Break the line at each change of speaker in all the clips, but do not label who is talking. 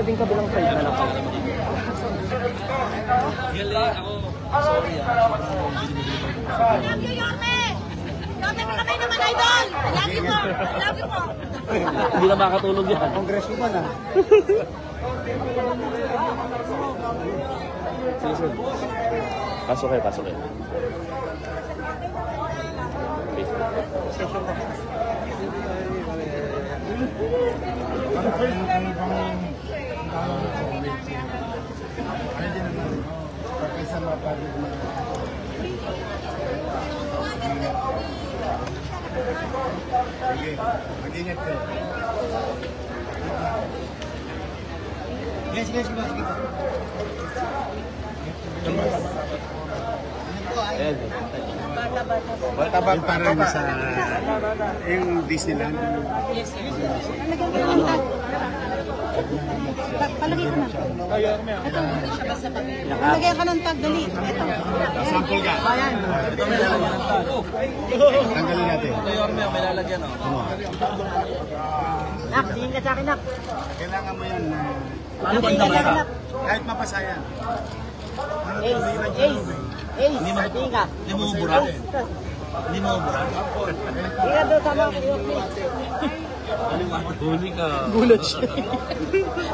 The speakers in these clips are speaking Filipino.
Pwedeng kabilang side na lang.
Galing ako. Sorry
Love you, Yorme! Yorme, makamay naman, idol! Love you po! Love you po!
Hindi na makatulog yan.
Congresswoman ah.
Sige, sir. Pasok kayo, pasok kayo.
Sige, mag-ingat ka. Sige, sige, sige.
Ayan.
Bata-bata. Parang sa yung Disneyland.
Yes, yes. Palagay ko na. Ito, palagay ko ng tag, dali. Ito.
Sample ka.
Ayan.
Tanggalin natin.
Ito Yorme, may lalagyan oh.
Nak, tingin ka sa akin, nak.
Kailangan mo yan na
Tingin ka sa akin, nak.
kahit mapasa yan.
Ace, ace. Ace, tingin ka.
Hindi mo ubura. Hindi mo ubura.
Tingin ka doon sa mga Yorme.
Huli ka.
Gulat siya.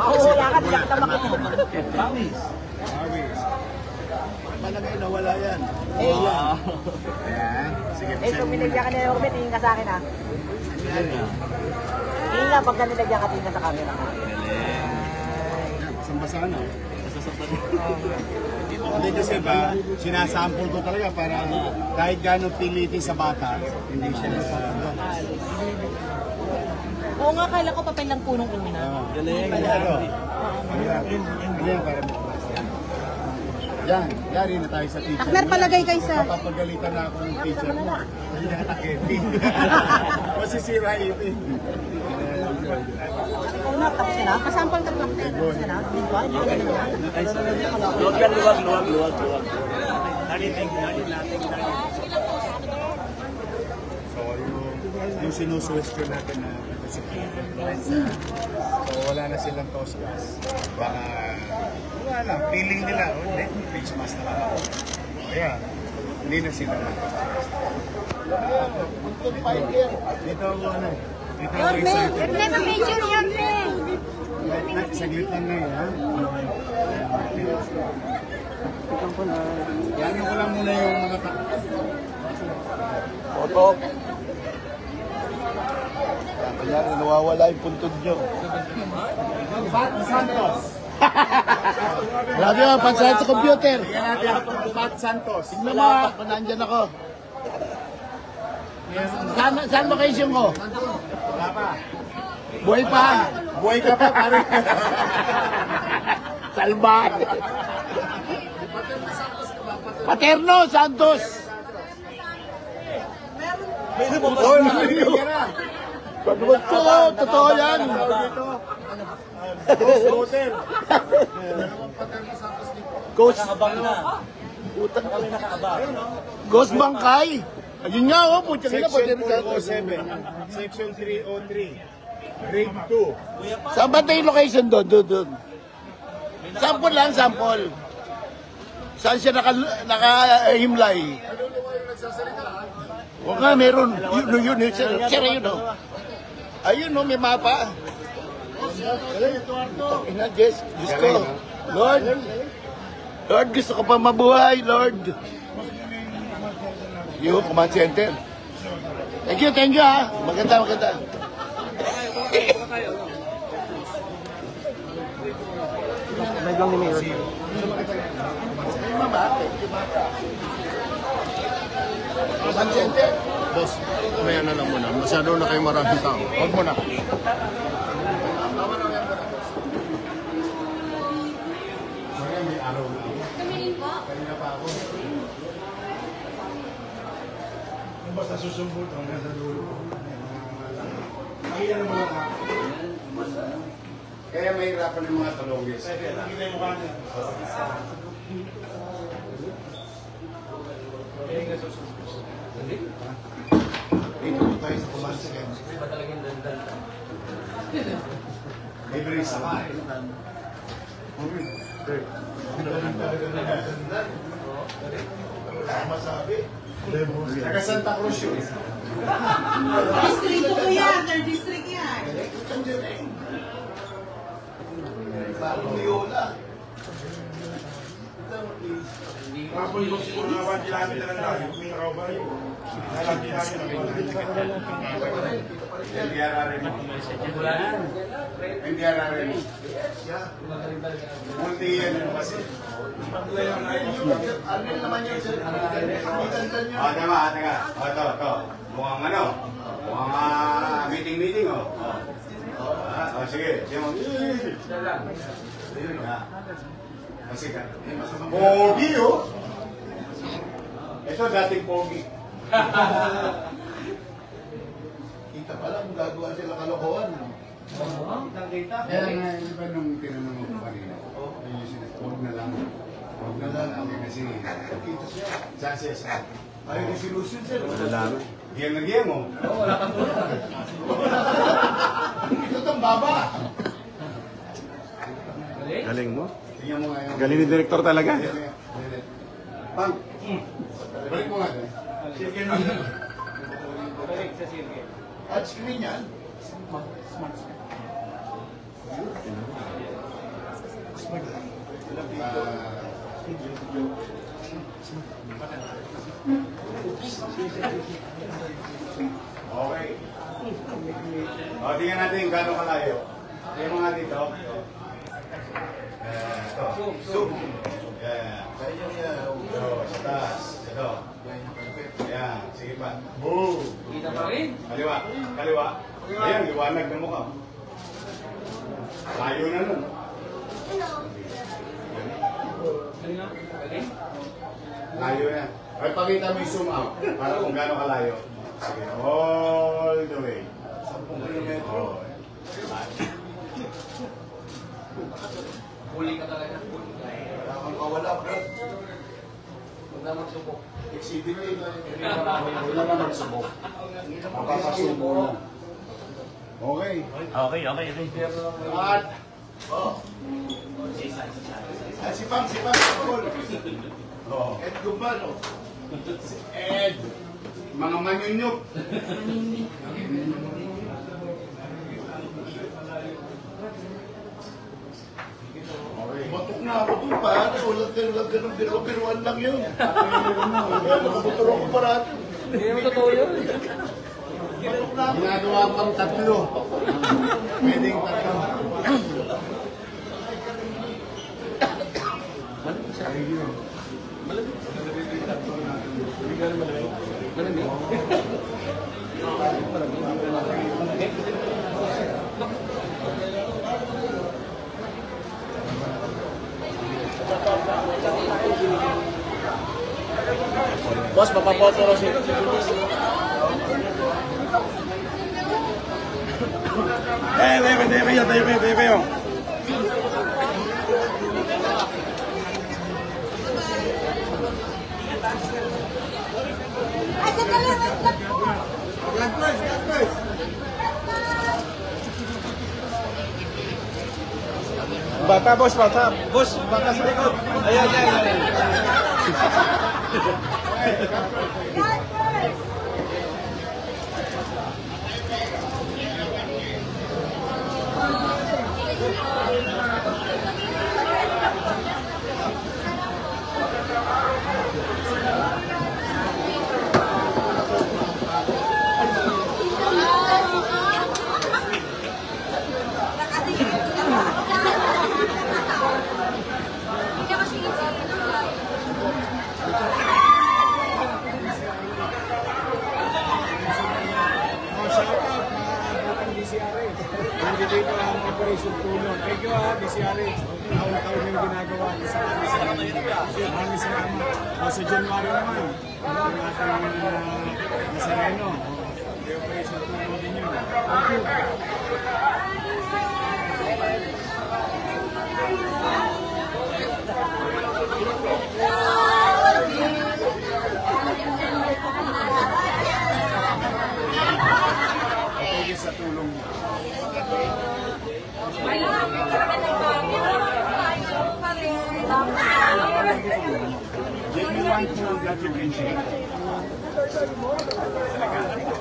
Ako, wala ka, diyan kita makita.
Promise.
Always. Malagay na wala yan.
Ace.
Ayan. Sige,
Ace, kung pinagyan ka ni Yorme, tingin ka sa akin, ha. Tingin ka, pagka nilagyan ka, tingin ka sa camera.
Sambasa na. Hindi kasi ba, sinasample ko talaga para kahit gano'ng pilitin sa bata, hindi siya nasasamba.
Oo nga, kala ko papel lang punong una.
Galing.
Yan, para yan, yari na tayo sa teacher.
Akner, palagay kayo sa...
Papagalitan na ako ng teacher mo. Hindi na kita-keting. Masisira ipin.
Una, tapos na. Pasampal ka lang. Tapos na. Di ba? Hindi ka na.
Luwag yan, luwag.
Naliting natin. So, yung sinusuwestiyon natin na so, wala na silang tosgas. Baka, wala lang, feeling nila, hindi, face mask na lang ako. Kaya, hindi na sila lang. Dito ako, ano, dito ako excited.
Never mention yun, man.
Saglit lang na yun, ha? Yan ko lang muna yung mga
Oto.
Kanyari, nawawala yung puntod nyo. Pat Santos. Grabe mo, pansahan sa computer. Tingnan natin ako ng Pat Santos. Tignan mo ha, nandyan ako. Saan location ko? Wala pa. Buhay pa. Buhay ka pa, pare. Salman. Paterno Santos. Oh, pagbuhat ko, totoo yan. Ghost Hotel. Ghost.
Nakabang na.
Utang
Kami nakaabang.
Ghost Bangkay. Ayun nga, oh, puti nila. Section 303. Grade 2. Saan ba tayo location doon? Doon. Sample lang, sample. Saan siya naka-himlay? O nga, meron. Yun. Sira yun, oh. Ayun, oh, may mapa. Ina, Diyos ko. Lord, gusto ko pa mabuhay, Lord. Yung command center. Thank you, ha. Maganda.
Live lang ni Mayor.
Command center. Boss, may ano lang muna. Masyado na kayo maraming tao. Huwag mo na. May araw na.
Tumingin po.
Kanina pa ako. Kung basta susumbot hanggang sa dulo. Kaya naman ako. Kaya mahirapan ng mga talongis. Hindi mo kanya. Dito tayo sa command center.
Libre sa kain. Masabi. Taga Santa Cruz yun.
Distrito ko yan, third district yan.
Parang Loyola.
Kapon ko siguro na 1 kilometer lang lang. May nakaw ba yun? Nalaki namin
Hindi ararin mo. Hindi ararin mo. Multi yan yung kasi. Ano naman yun sir? Tama. Ito. Mukhang ano? Mukhang meeting oh. Sige. Ayun nga. Kasi ka. Pogi oh. Ito dating pogi. Kita pa lang gagawa sila kalokohan. Kaya nga, di ba nung tinanong mo kanina? Huwag na lang. Kasi kita siya. Sasya. Ayaw na sinusun siya.
Madadami.
Diyan na diyan mo. Wala kang tulad. Ito itong baba.
Galing mo.
Tingnan mo nga yung...
Galing ni Director talaga.
Pang. Balik mo nga doon.
Balik sa sirke.
At screen yan. Okay. O, tingnan natin gano'ng kalayo. Tingnan mo nga dito. Ito. Zoom. Yan. Ito, sa taas. Ito. Yan. Sige pa. Boom.
Kita pa rin?
Kaliwa. Ayan, liwanag ng mukha. Layo na nun.
Galing?
Layo na. Ay, pakita mo yung zoom out para kung gaano kalayo. Sige, all the way. 10 kilometro.
Huli ka talaga.
Kung kawala, bro.
Huwag na magsubok.
Exhibit din. Wala na magsubok. Mapapasubo na. Okay.
Okay.
At, si Pam, Paul. Ed Gumano. Si Ed. Mga manyunyok. Batok na ako doon, pare. Walang ganun biro-biruan lang yun. Nakabuturo ko parati.
Hindi mo totoo yun.
Ginagawa pang 3. Pwedeng 3.
Boss, papapoto ko si... Tayo kayo.
Ay, sandali, wait lang po.
Bata, boss, bata. Boss, bata sa likod. Ayan.
God first.
Nandito ang operation tulong. Thank you BCRA. Taon-taon yung ginagawa niya sa amin. Maraming salamat. Sa January naman, ang ating Nazareno. May operation tulong din yun. Thank you. Thank you sa tulong niyo.
genuine food that you can share. Talaga, dito